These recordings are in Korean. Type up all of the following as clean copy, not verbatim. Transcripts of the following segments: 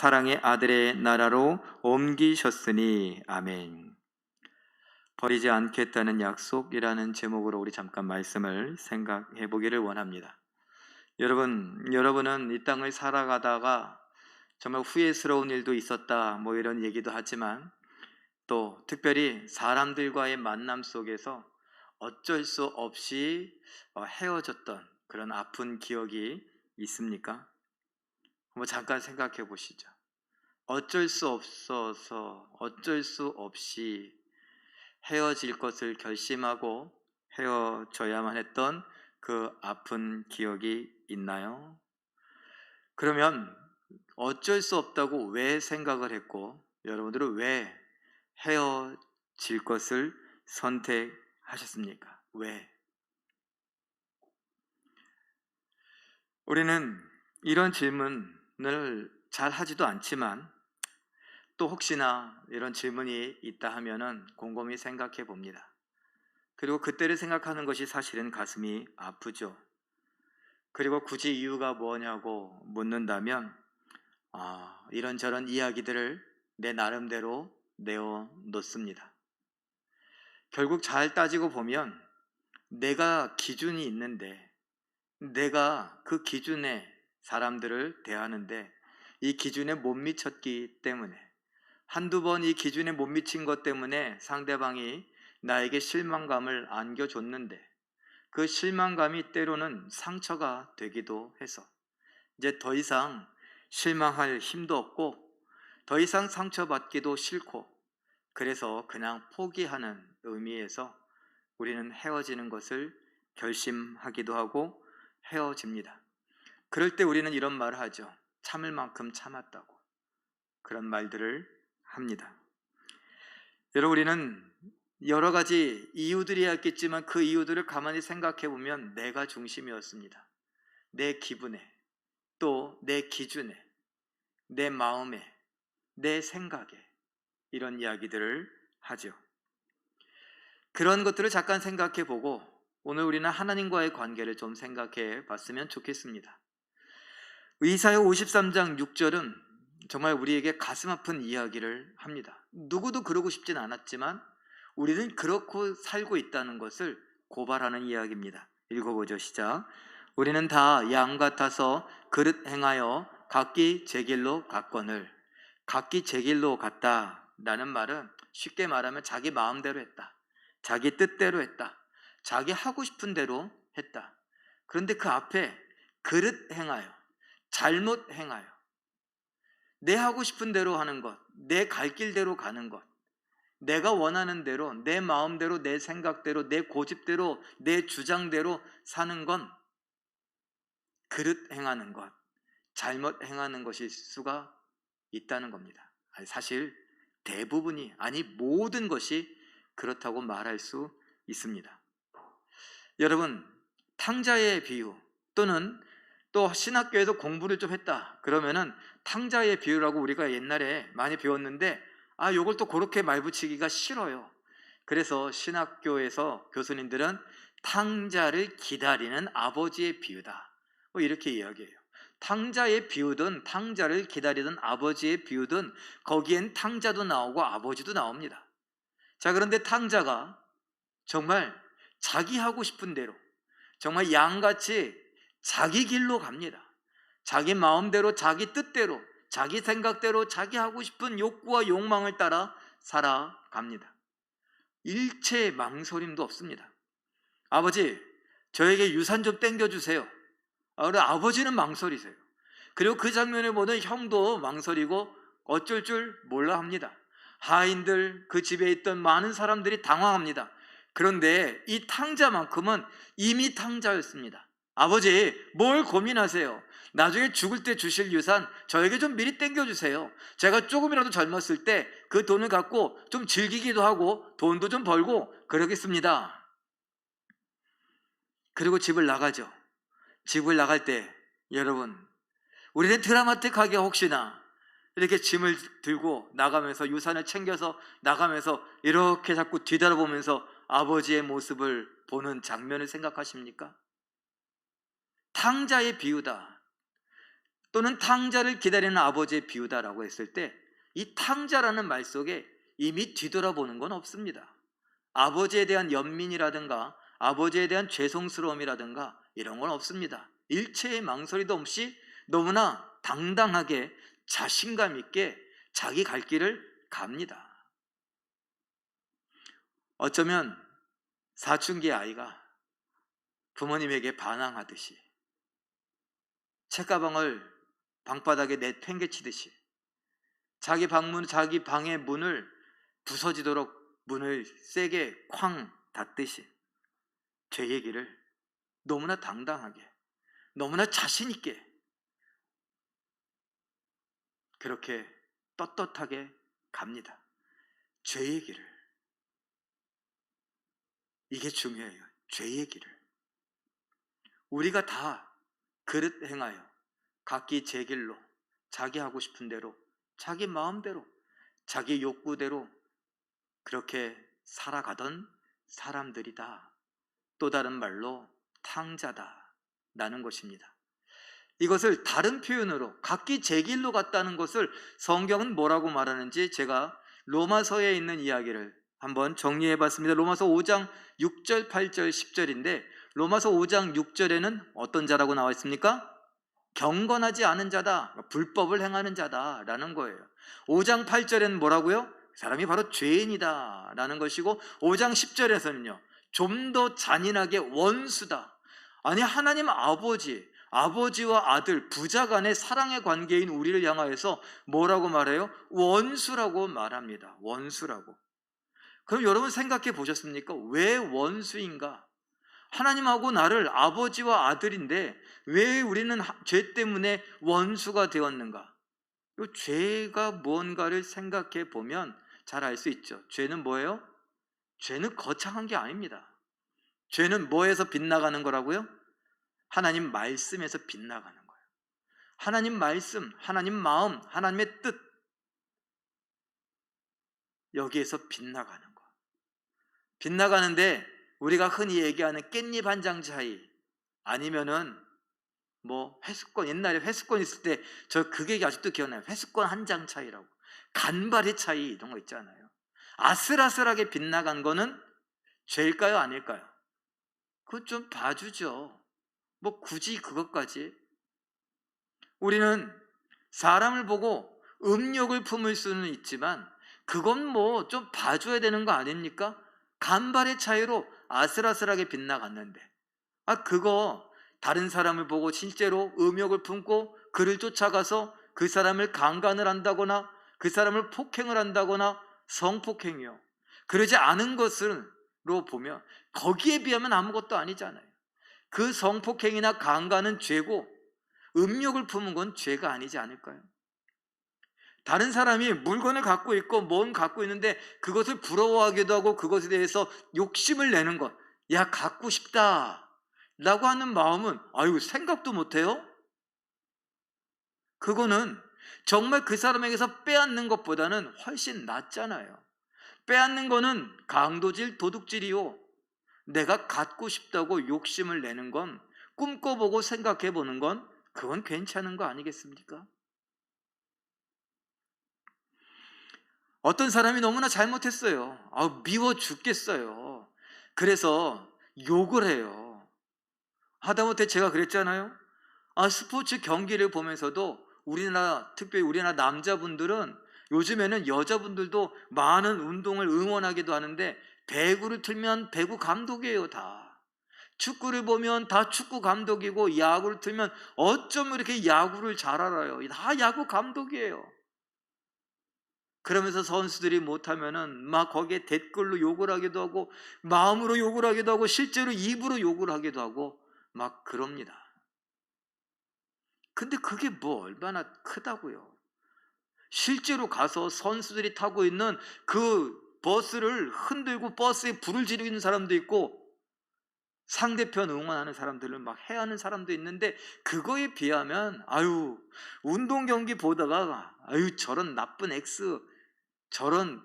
사랑의 아들의 나라로 옮기셨으니. 아멘. 버리지 않겠다는 약속이라는 제목으로 우리 잠깐 말씀을 생각해 보기를 원합니다. 여러분은 이 땅을 살아가다가 정말 후회스러운 일도 있었다 뭐 이런 얘기도 하지만, 또 특별히 사람들과의 만남 속에서 어쩔 수 없이 헤어졌던 그런 아픈 기억이 있습니까? 한번 잠깐 생각해 보시죠. 어쩔 수 없어서 어쩔 수 없이 헤어질 것을 결심하고 헤어져야만 했던 그 아픈 기억이 있나요? 그러면 어쩔 수 없다고 왜 생각을 했고, 여러분들은 왜 헤어질 것을 선택하셨습니까? 왜? 우리는 이런 질문을 잘 하지도 않지만, 또 혹시나 이런 질문이 있다 하면은 곰곰이 생각해 봅니다. 그리고 그때를 생각하는 것이 사실은 가슴이 아프죠. 그리고 굳이 이유가 뭐냐고 묻는다면, 이런저런 이야기들을 내 나름대로 내어놓습니다. 결국 잘 따지고 보면 내가 기준이 있는데, 내가 그 기준에 사람들을 대하는데 이 기준에 못 미쳤기 때문에, 한두 번 이 기준에 못 미친 것 때문에 상대방이 나에게 실망감을 안겨줬는데, 그 실망감이 때로는 상처가 되기도 해서 이제 더 이상 실망할 힘도 없고 더 이상 상처받기도 싫고, 그래서 그냥 포기하는 의미에서 우리는 헤어지는 것을 결심하기도 하고 헤어집니다. 그럴 때 우리는 이런 말을 하죠. 참을 만큼 참았다고. 그런 말들을 합니다. 여러분, 우리는 여러 가지 이유들이 있겠지만 그 이유들을 가만히 생각해 보면 내가 중심이었습니다. 내 기분에, 또 내 기준에, 내 마음에, 내 생각에, 이런 이야기들을 하죠. 그런 것들을 잠깐 생각해 보고 오늘 우리는 하나님과의 관계를 좀 생각해 봤으면 좋겠습니다. 이사야 53장 6절은 정말 우리에게 가슴 아픈 이야기를 합니다. 누구도 그러고 싶진 않았지만 우리는 그렇고 살고 있다는 것을 고발하는 이야기입니다. 읽어보죠. 시작. 우리는 다 양 같아서 그릇 행하여 각기 제 길로 갔거늘. 각기 제 길로 갔다라는 말은 쉽게 말하면 자기 마음대로 했다, 자기 뜻대로 했다, 자기 하고 싶은 대로 했다. 그런데 그 앞에 그릇 행하여, 잘못 행하여, 내 하고 싶은 대로 하는 것, 내 갈 길대로 가는 것, 내가 원하는 대로, 내 마음대로, 내 생각대로, 내 고집대로, 내 주장대로 사는 건 그릇 행하는 것, 잘못 행하는 것일 수가 있다는 겁니다. 사실 대부분이, 아니 모든 것이 그렇다고 말할 수 있습니다. 여러분, 탕자의 비유, 또는 또 신학교에서 공부를 좀 했다 그러면은 탕자의 비유라고 우리가 옛날에 많이 배웠는데, 요걸 또 그렇게 말 붙이기가 싫어요. 그래서 신학교에서 교수님들은 탕자를 기다리는 아버지의 비유다, 뭐 이렇게 이야기해요. 탕자의 비유든 탕자를 기다리던 아버지의 비유든 거기엔 탕자도 나오고 아버지도 나옵니다. 자, 그런데 탕자가 정말 자기 하고 싶은 대로, 정말 양같이 자기 길로 갑니다. 자기 마음대로, 자기 뜻대로, 자기 생각대로, 자기 하고 싶은 욕구와 욕망을 따라 살아갑니다. 일체 망설임도 없습니다. 아버지, 저에게 유산 좀 땡겨주세요. 그래, 아버지는 망설이세요. 그리고 그 장면을 보는 형도 망설이고 어쩔 줄 몰라 합니다. 하인들, 그 집에 있던 많은 사람들이 당황합니다. 그런데 이 탕자만큼은 이미 탕자였습니다. 아버지, 뭘 고민하세요? 나중에 죽을 때 주실 유산 저에게 좀 미리 땡겨주세요. 제가 조금이라도 젊었을 때 그 돈을 갖고 좀 즐기기도 하고 돈도 좀 벌고 그러겠습니다. 그리고 집을 나가죠. 집을 나갈 때 여러분, 우리는 드라마틱하게 혹시나 이렇게 짐을 들고 나가면서, 유산을 챙겨서 나가면서 이렇게 자꾸 뒤돌아보면서 아버지의 모습을 보는 장면을 생각하십니까? 탕자의 비유다. 또는 탕자를 기다리는 아버지의 비유다라고 했을 때 이 탕자라는 말 속에 이미 뒤돌아보는 건 없습니다. 아버지에 대한 연민이라든가 아버지에 대한 죄송스러움이라든가 이런 건 없습니다. 일체의 망설이도 없이 너무나 당당하게 자신감 있게 자기 갈 길을 갑니다. 어쩌면 사춘기 아이가 부모님에게 반항하듯이 책가방을 방바닥에 내팽개치듯이 자기 방의 문을 부서지도록 문을 세게 쾅 닫듯이 죄 얘기를 너무나 당당하게 너무나 자신 있게 그렇게 떳떳하게 갑니다. 죄 얘기를. 이게 중요해요. 죄 얘기를. 우리가 다 그릇 행하여 각기 제 길로 자기 하고 싶은 대로 자기 마음대로 자기 욕구대로 그렇게 살아가던 사람들이다. 또 다른 말로 탕자다 라는 것입니다. 이것을 다른 표현으로 각기 제 길로 갔다는 것을 성경은 뭐라고 말하는지 제가 로마서에 있는 이야기를 한번 정리해 봤습니다. 로마서 5장 6절, 8절, 10절인데 로마서 5장 6절에는 어떤 자라고 나와 있습니까? 경건하지 않은 자다, 불법을 행하는 자다라는 거예요. 5장 8절에는 뭐라고요? 사람이 바로 죄인이다 라는 것이고 5장 10절에서는요 좀 더 잔인하게 원수다. 아니 하나님 아버지와 아들, 부자 간의 사랑의 관계인 우리를 향하여서 뭐라고 말해요? 원수라고 말합니다. 원수라고. 그럼 여러분 생각해 보셨습니까? 왜 원수인가? 하나님하고 나를 아버지와 아들인데 왜 우리는 죄 때문에 원수가 되었는가? 이 죄가 무언가를 생각해 보면 잘 알 수 있죠. 죄는 뭐예요? 죄는 거창한 게 아닙니다. 죄는 뭐에서 빗나가는 거라고요? 하나님 말씀에서 빗나가는 거예요. 하나님 말씀, 하나님 마음, 하나님의 뜻 여기에서 빗나가는 거. 빗나가는데 우리가 흔히 얘기하는 깻잎 한 장 차이 아니면은 뭐 회수권, 옛날에 회수권 있을 때 저 그 얘기 아직도 기억나요. 회수권 한 장 차이라고. 간발의 차이 이런 거 있잖아요. 아슬아슬하게 빗나간 거는 죄일까요? 아닐까요? 그건 좀 봐주죠. 뭐 굳이 그것까지. 우리는 사람을 보고 음욕을 품을 수는 있지만 그건 뭐 좀 봐줘야 되는 거 아닙니까? 간발의 차이로 아슬아슬하게 빗나갔는데 그거 다른 사람을 보고 실제로 음욕을 품고 그를 쫓아가서 그 사람을 강간을 한다거나 그 사람을 폭행을 한다거나 성폭행이요. 그러지 않은 것으로 보면 거기에 비하면 아무것도 아니잖아요. 그 성폭행이나 강간은 죄고 음욕을 품은 건 죄가 아니지 않을까요? 다른 사람이 물건을 갖고 있고 뭔 갖고 있는데 그것을 부러워하기도 하고 그것에 대해서 욕심을 내는 것, 야 갖고 싶다 라고 하는 마음은 생각도 못해요? 그거는 정말 그 사람에게서 빼앗는 것보다는 훨씬 낫잖아요. 빼앗는 거는 강도질, 도둑질이요. 내가 갖고 싶다고 욕심을 내는 건, 꿈꿔보고 생각해보는 건 그건 괜찮은 거 아니겠습니까? 어떤 사람이 너무나 잘못했어요. 미워 죽겠어요. 그래서 욕을 해요. 하다못해 제가 그랬잖아요. 스포츠 경기를 보면서도 특별히 우리나라 남자분들은 요즘에는 여자분들도 많은 운동을 응원하기도 하는데 배구를 틀면 배구 감독이에요. 다 축구를 보면 다 축구 감독이고 야구를 틀면 어쩜 이렇게 야구를 잘 알아요. 다 야구 감독이에요. 그러면서 선수들이 못하면은 막 거기에 댓글로 욕을 하기도 하고 마음으로 욕을 하기도 하고 실제로 입으로 욕을 하기도 하고 막 그럽니다. 근데 그게 뭐 얼마나 크다고요. 실제로 가서 선수들이 타고 있는 그 버스를 흔들고 버스에 불을 지르고 있는 사람도 있고 상대편 응원하는 사람들을 막 해하는 사람도 있는데 그거에 비하면 운동 경기 보다가 저런 나쁜 X 저런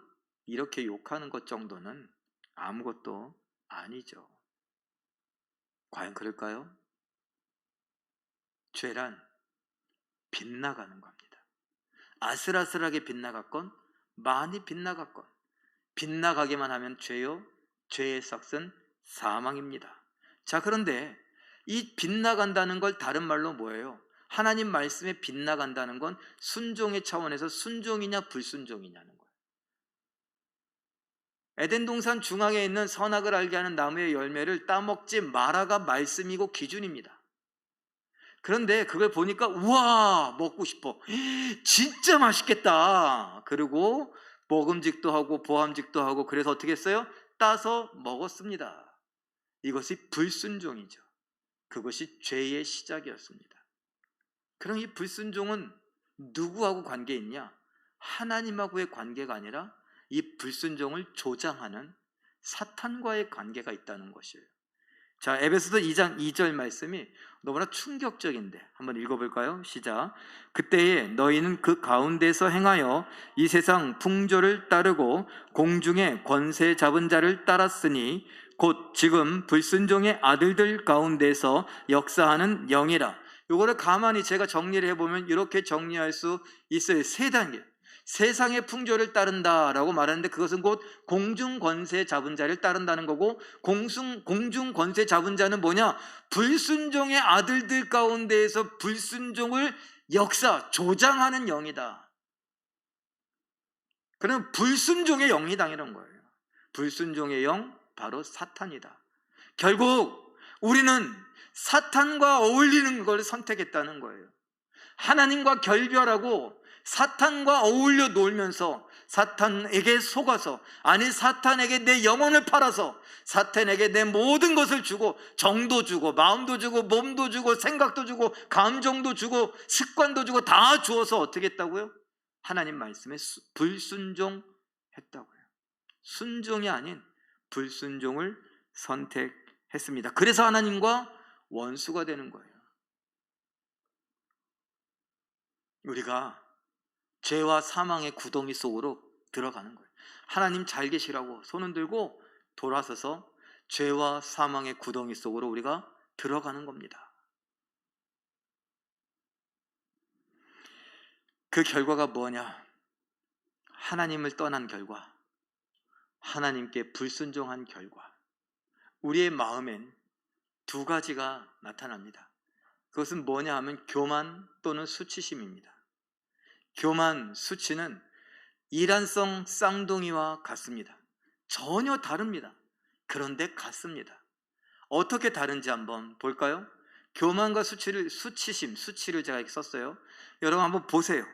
이렇게 욕하는 것 정도는 아무것도 아니죠. 과연 그럴까요? 죄란 빗나가는 겁니다. 아슬아슬하게 빗나갔건 많이 빗나갔건 빗나가기만 하면 죄요, 죄의 삭은 사망입니다. 자, 그런데 이 빗나간다는 걸 다른 말로 뭐예요? 하나님 말씀에 빗나간다는 건 순종의 차원에서 순종이냐 불순종이냐는 거예요. 에덴 동산 중앙에 있는 선악을 알게 하는 나무의 열매를 따먹지 마라가 말씀이고 기준입니다. 그런데 그걸 보니까 우와 먹고 싶어, 진짜 맛있겠다. 그리고 먹음직도 하고 보함직도 하고, 그래서 어떻게 했어요? 따서 먹었습니다. 이것이 불순종이죠. 그것이 죄의 시작이었습니다. 그럼 이 불순종은 누구하고 관계 있냐? 하나님하고의 관계가 아니라 이 불순종을 조장하는 사탄과의 관계가 있다는 것이에요. 자, 에베소서 2장 2절 말씀이 너무나 충격적인데 한번 읽어볼까요? 시작. 그때에 너희는 그 가운데서 행하여 이 세상 풍조를 따르고 공중의 권세 잡은 자를 따랐으니 곧 지금 불순종의 아들들 가운데서 역사하는 영이라. 이거를 가만히 제가 정리를 해보면 이렇게 정리할 수 있어요. 세 단계. 세상의 풍조를 따른다라고 말하는데 그것은 곧 공중 권세 잡은 자를 따른다는 거고, 공중 권세 잡은 자는 뭐냐? 불순종의 아들들 가운데에서 불순종을 조장하는 영이다. 그럼 불순종의 영이다라는 거예요. 불순종의 영, 바로 사탄이다. 결국 우리는 사탄과 어울리는 걸 선택했다는 거예요. 하나님과 결별하고 사탄과 어울려 놀면서 사탄에게 속아서, 아니 사탄에게 내 영혼을 팔아서 사탄에게 내 모든 것을 주고, 정도 주고 마음도 주고 몸도 주고 생각도 주고 감정도 주고 습관도 주고 다 주어서 어떻게 했다고요? 하나님 말씀에 불순종했다고요. 순종이 아닌 불순종을 선택했습니다. 그래서 하나님과 원수가 되는 거예요. 우리가 죄와 사망의 구덩이 속으로 들어가는 거예요. 하나님 잘 계시라고 손을 들고 돌아서서 죄와 사망의 구덩이 속으로 우리가 들어가는 겁니다. 그 결과가 뭐냐? 하나님을 떠난 결과, 하나님께 불순종한 결과. 우리의 마음엔 두 가지가 나타납니다. 그것은 뭐냐 하면 교만 또는 수치심입니다. 교만, 수치는 이란성 쌍둥이와 같습니다. 전혀 다릅니다. 그런데 같습니다. 어떻게 다른지 한번 볼까요? 교만과 수치를 제가 이렇게 썼어요. 여러분 한번 보세요.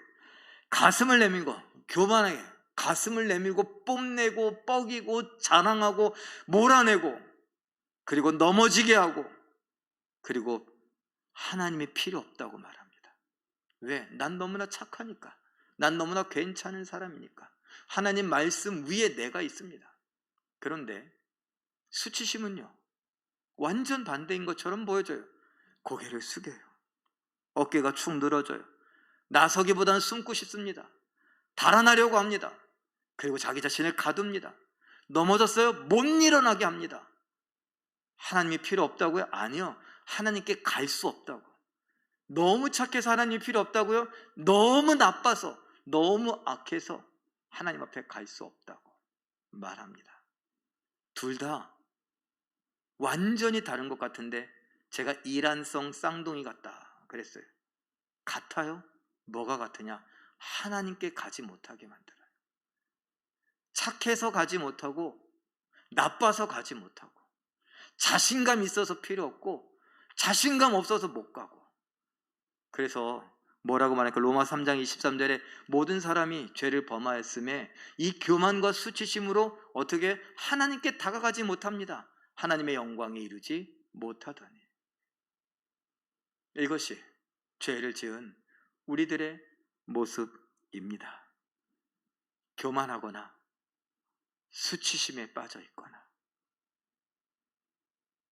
가슴을 내밀고 교만하게 가슴을 내밀고 뽐내고 뻐기고 자랑하고 몰아내고, 그리고 넘어지게 하고, 그리고 하나님이 필요 없다고 말합니다. 왜? 난 너무나 착하니까, 난 너무나 괜찮은 사람이니까, 하나님 말씀 위에 내가 있습니다. 그런데 수치심은요, 완전 반대인 것처럼 보여져요. 고개를 숙여요. 어깨가 축 늘어져요. 나서기보다는 숨고 싶습니다. 달아나려고 합니다. 그리고 자기 자신을 가둡니다. 넘어졌어요? 못 일어나게 합니다. 하나님이 필요 없다고요? 아니요. 하나님께 갈 수 없다고. 너무 착해서 하나님이 필요 없다고요? 너무 나빠서, 너무 악해서 하나님 앞에 갈 수 없다고 말합니다. 둘 다 완전히 다른 것 같은데 제가 이란성 쌍둥이 같다 그랬어요. 같아요? 뭐가 같으냐? 하나님께 가지 못하게 만들어요. 착해서 가지 못하고, 나빠서 가지 못하고, 자신감 있어서 필요 없고, 자신감 없어서 못 가고. 그래서 뭐라고 말할까? 로마 3장 23절에 모든 사람이 죄를 범하였음에 이 교만과 수치심으로 어떻게 하나님께 다가가지 못합니다. 하나님의 영광에 이르지 못하더니. 이것이 죄를 지은 우리들의 모습입니다. 교만하거나 수치심에 빠져 있거나,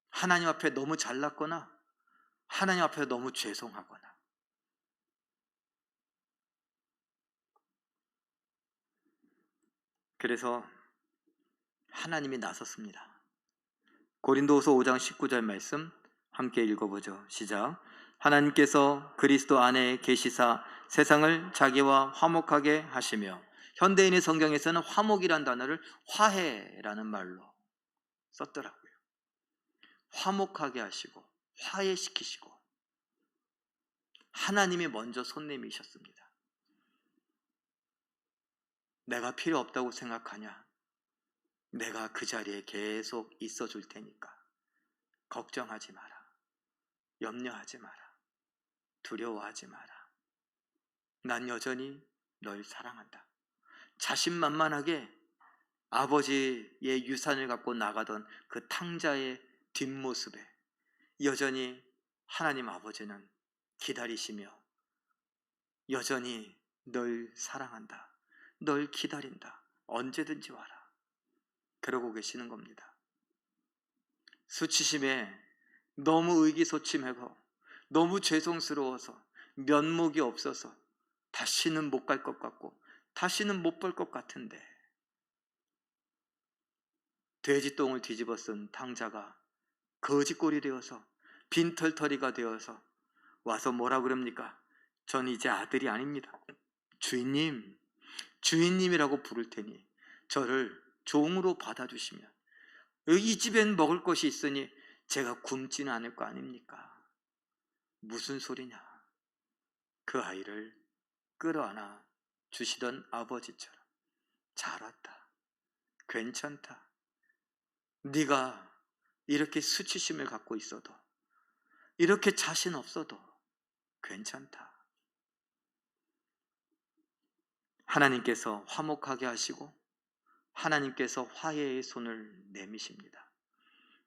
하나님 앞에 너무 잘났거나, 하나님 앞에 너무 죄송하거나. 그래서 하나님이 나섰습니다. 고린도후서 5장 19절 말씀 함께 읽어보죠. 시작. 하나님께서 그리스도 안에 계시사 세상을 자기와 화목하게 하시며, 현대인의 성경에서는 화목이란 단어를 화해라는 말로 썼더라고요. 화목하게 하시고 화해시키시고, 하나님이 먼저 손 내미셨습니다. 내가 필요 없다고 생각하냐? 내가 그 자리에 계속 있어 줄 테니까 걱정하지 마라. 염려하지 마라. 두려워하지 마라. 난 여전히 널 사랑한다. 자신만만하게 아버지의 유산을 갖고 나가던 그 탕자의 뒷모습에 여전히 하나님 아버지는 기다리시며 여전히 널 사랑한다. 널 기다린다. 언제든지 와라. 그러고 계시는 겁니다. 수치심에 너무 의기소침하고 너무 죄송스러워서 면목이 없어서 다시는 못 갈 것 같고 다시는 못 볼 것 같은데, 돼지똥을 뒤집어 쓴 탕자가 거지꼴이 되어서 빈털터리가 되어서 와서 뭐라 그럽니까? 전 이제 아들이 아닙니다. 주인님, 주인님이라고 부를 테니 저를 종으로 받아주시면 이 집엔 먹을 것이 있으니 제가 굶지는 않을 거 아닙니까? 무슨 소리냐? 그 아이를 끌어안아 주시던 아버지처럼 잘 왔다. 괜찮다. 네가 이렇게 수치심을 갖고 있어도, 이렇게 자신 없어도 괜찮다. 하나님께서 화목하게 하시고 하나님께서 화해의 손을 내미십니다.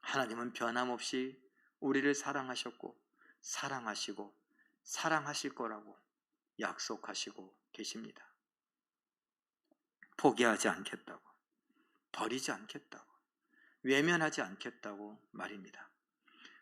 하나님은 변함없이 우리를 사랑하셨고 사랑하시고 사랑하실 거라고 약속하시고 계십니다. 포기하지 않겠다고, 버리지 않겠다고, 외면하지 않겠다고 말입니다.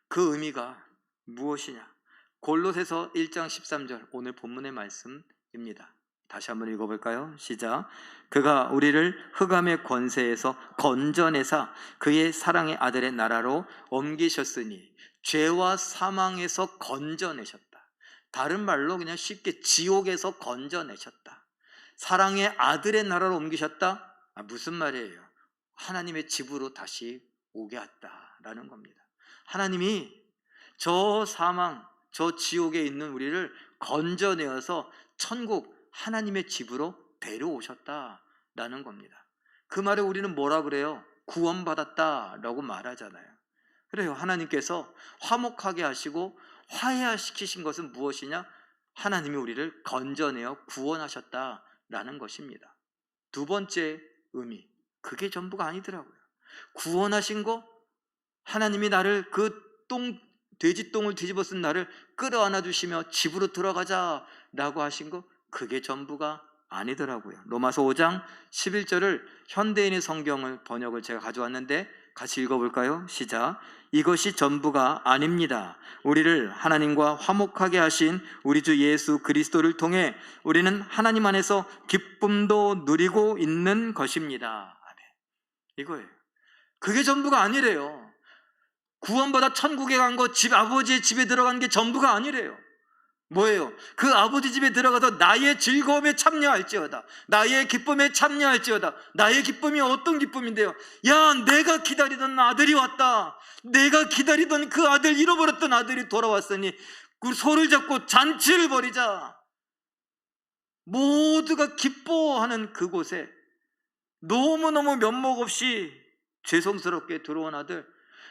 그 의미가 무엇이냐? 골로새서 1장 13절, 오늘 본문의 말씀입니다. 다시 한번 읽어볼까요? 시작. 그가 우리를 흑암의 권세에서 건져내사 그의 사랑의 아들의 나라로 옮기셨으니, 죄와 사망에서 건져내셨다. 다른 말로 그냥 쉽게 지옥에서 건져내셨다. 사랑의 아들의 나라로 옮기셨다? 무슨 말이에요? 하나님의 집으로 다시 오게 했다라는 겁니다. 하나님이 저 사망, 저 지옥에 있는 우리를 건져내어서 천국, 하나님의 집으로 데려오셨다라는 겁니다. 그 말에 우리는 뭐라 그래요? 구원받았다라고 말하잖아요. 그래요. 하나님께서 화목하게 하시고 화해시키신 것은 무엇이냐? 하나님이 우리를 건져내어 구원하셨다라는 것입니다. 두 번째 의미, 그게 전부가 아니더라고요. 구원하신 거, 하나님이 나를 돼지똥을 뒤집어 쓴 나를 끌어안아 주시며 집으로 들어가자라고 하신 거, 그게 전부가 아니더라고요. 로마서 5장 11절을 현대인의 성경을 번역을 제가 가져왔는데 같이 읽어볼까요? 시작. 이것이 전부가 아닙니다. 우리를 하나님과 화목하게 하신 우리 주 예수 그리스도를 통해 우리는 하나님 안에서 기쁨도 누리고 있는 것입니다. 이거예요. 그게 전부가 아니래요. 구원받아 천국에 간 거, 아버지의 집에 들어간 게 전부가 아니래요. 뭐예요? 그 아버지 집에 들어가서 나의 즐거움에 참여할지어다, 나의 기쁨에 참여할지어다. 나의 기쁨이 어떤 기쁨인데요? 야, 내가 기다리던 아들이 왔다. 내가 기다리던 그 아들, 잃어버렸던 아들이 돌아왔으니 그 손을 잡고 잔치를 벌이자. 모두가 기뻐하는 그곳에 너무너무 면목 없이 죄송스럽게 들어온 아들,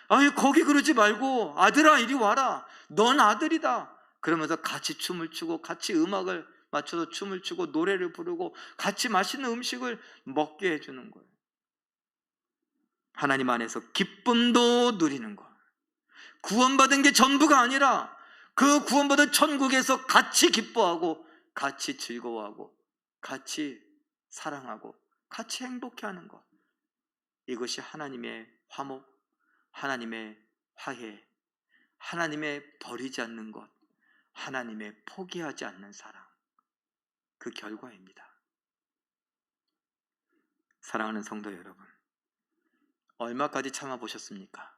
아유, 거기 그러지 말고 아들아 이리 와라, 넌 아들이다. 그러면서 같이 춤을 추고 같이 음악을 맞춰서 춤을 추고 노래를 부르고 같이 맛있는 음식을 먹게 해주는 거예요. 하나님 안에서 기쁨도 누리는 것. 구원받은 게 전부가 아니라 그 구원받은 천국에서 같이 기뻐하고 같이 즐거워하고 같이 사랑하고 같이 행복해하는 것. 이것이 하나님의 화목, 하나님의 화해, 하나님의 버리지 않는 것, 하나님의 포기하지 않는 사랑, 그 결과입니다. 사랑하는 성도 여러분, 얼마까지 참아보셨습니까?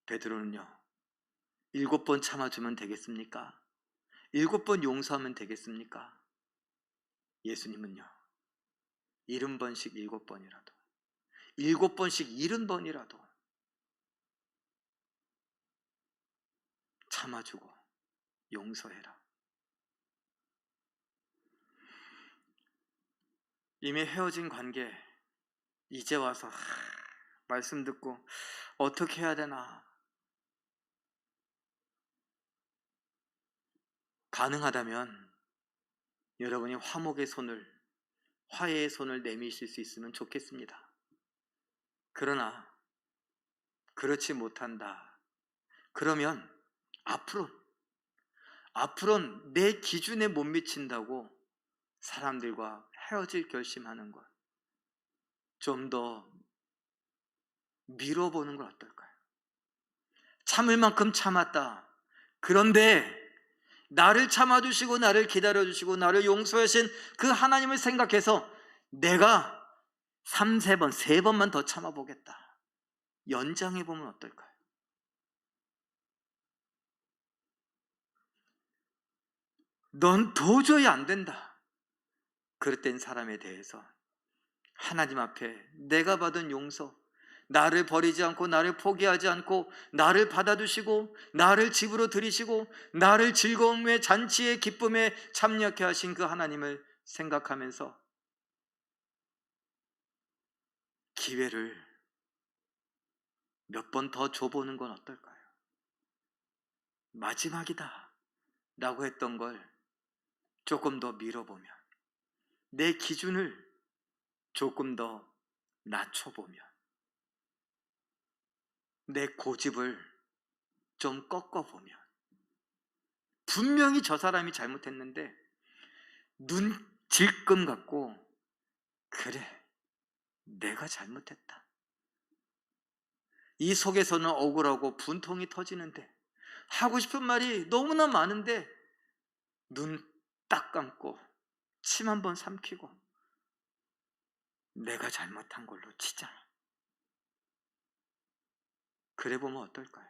베드로는요, 7번 참아주면 되겠습니까? 7번 용서하면 되겠습니까? 예수님은요, 70번씩 7번이라도, 7번씩 70번이라도 참아주고 용서해라. 이미 헤어진 관계, 이제 와서 말씀 듣고 어떻게 해야 되나. 가능하다면 여러분이 화목의 손을, 화해의 손을 내미실 수 있으면 좋겠습니다. 그러나 그렇지 못한다. 그러면 앞으로는 내 기준에 못 미친다고 사람들과 헤어질 결심하는 것, 좀 더 미뤄보는 건 어떨까요? 참을 만큼 참았다. 그런데 나를 참아주시고 나를 기다려주시고 나를 용서하신 그 하나님을 생각해서 내가 3, 3번, 3번만 더 참아보겠다. 연장해보면 어떨까요? 넌 도저히 안 된다. 그럴 땐 사람에 대해서 하나님 앞에 내가 받은 용서, 나를 버리지 않고 나를 포기하지 않고 나를 받아주시고 나를 집으로 들이시고 나를 즐거움의 잔치의 기쁨에 참여케 하신 그 하나님을 생각하면서 기회를 몇 번 더 줘보는 건 어떨까요? 마지막이다 라고 했던 걸 조금 더 밀어보면, 내 기준을 조금 더 낮춰보면, 내 고집을 좀 꺾어보면, 분명히 저 사람이 잘못했는데 눈 질끔 갖고 그래, 내가 잘못했다. 이 속에서는 억울하고 분통이 터지는데 하고 싶은 말이 너무나 많은데 눈 딱 감고 침 한번 삼키고 내가 잘못한 걸로 치자. 그래 보면 어떨까요?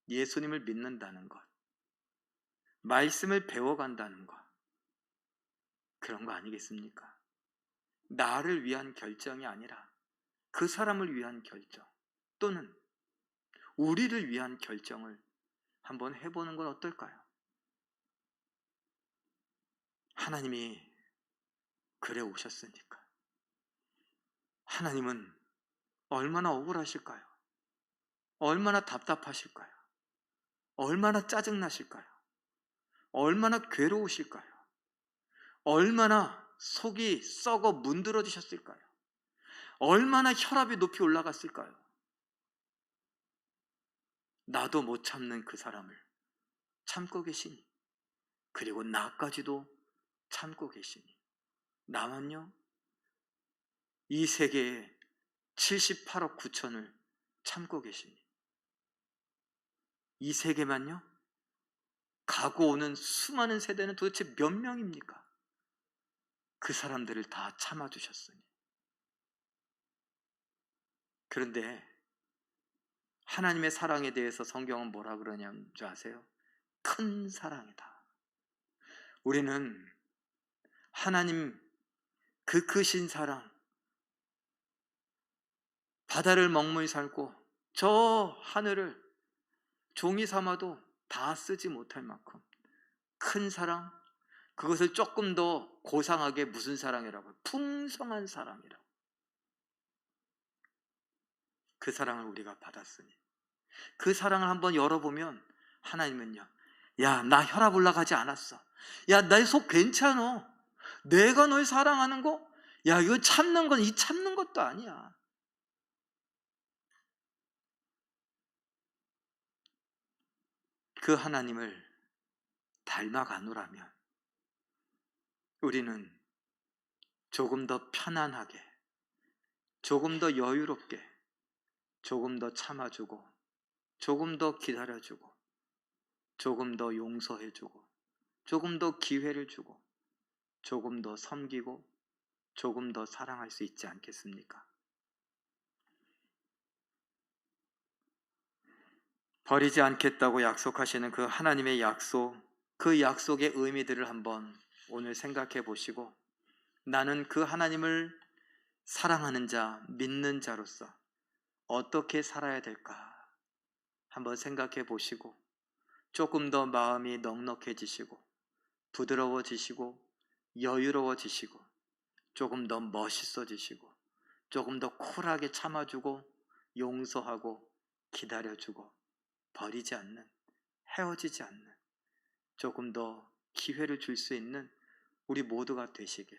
예수님을 믿는다는 것, 말씀을 배워간다는 것, 그런 거 아니겠습니까? 나를 위한 결정이 아니라 그 사람을 위한 결정, 또는 우리를 위한 결정을 한번 해보는 건 어떨까요? 하나님이 그래 오셨으니까. 하나님은 얼마나 억울하실까요? 얼마나 답답하실까요? 얼마나 짜증나실까요? 얼마나 괴로우실까요? 얼마나 속이 썩어 문드러지셨을까요? 얼마나 혈압이 높이 올라갔을까요? 나도 못 참는 그 사람을 참고 계시니, 그리고 나까지도 참고 계시니, 나만요? 이 세계에 78억 9천을 참고 계시니, 이 세계만요? 가고 오는 수많은 세대는 도대체 몇 명입니까? 그 사람들을 다 참아주셨으니. 그런데 하나님의 사랑에 대해서 성경은 뭐라 그러냐는 줄 아세요? 큰 사랑이다. 우리는 하나님 그 크신 사랑, 바다를 먹물이 삶고 저 하늘을 종이 삼아도 다 쓰지 못할 만큼 큰 사랑, 그것을 조금 더 고상하게 무슨 사랑이라고? 풍성한 사랑이라고. 그 사랑을 우리가 받았으니, 그 사랑을 한번 열어보면 하나님은요, 야, 나 혈압 올라가지 않았어. 야, 내 속 괜찮어. 내가 널 사랑하는 거? 야, 이거 참는 건 이 참는 것도 아니야. 그 하나님을 닮아가노라면 우리는 조금 더 편안하게, 조금 더 여유롭게, 조금 더 참아주고, 조금 더 기다려주고, 조금 더 용서해주고, 조금 더 기회를 주고, 조금 더 섬기고, 조금 더 사랑할 수 있지 않겠습니까? 버리지 않겠다고 약속하시는 그 하나님의 약속, 그 약속의 의미들을 한번 오늘 생각해 보시고, 나는 그 하나님을 사랑하는 자, 믿는 자로서 어떻게 살아야 될까 한번 생각해 보시고, 조금 더 마음이 넉넉해지시고 부드러워지시고 여유로워지시고 조금 더 멋있어지시고 조금 더 쿨하게 참아주고 용서하고 기다려주고 버리지 않는, 헤어지지 않는, 조금 더 기회를 줄 수 있는 우리 모두가 되시길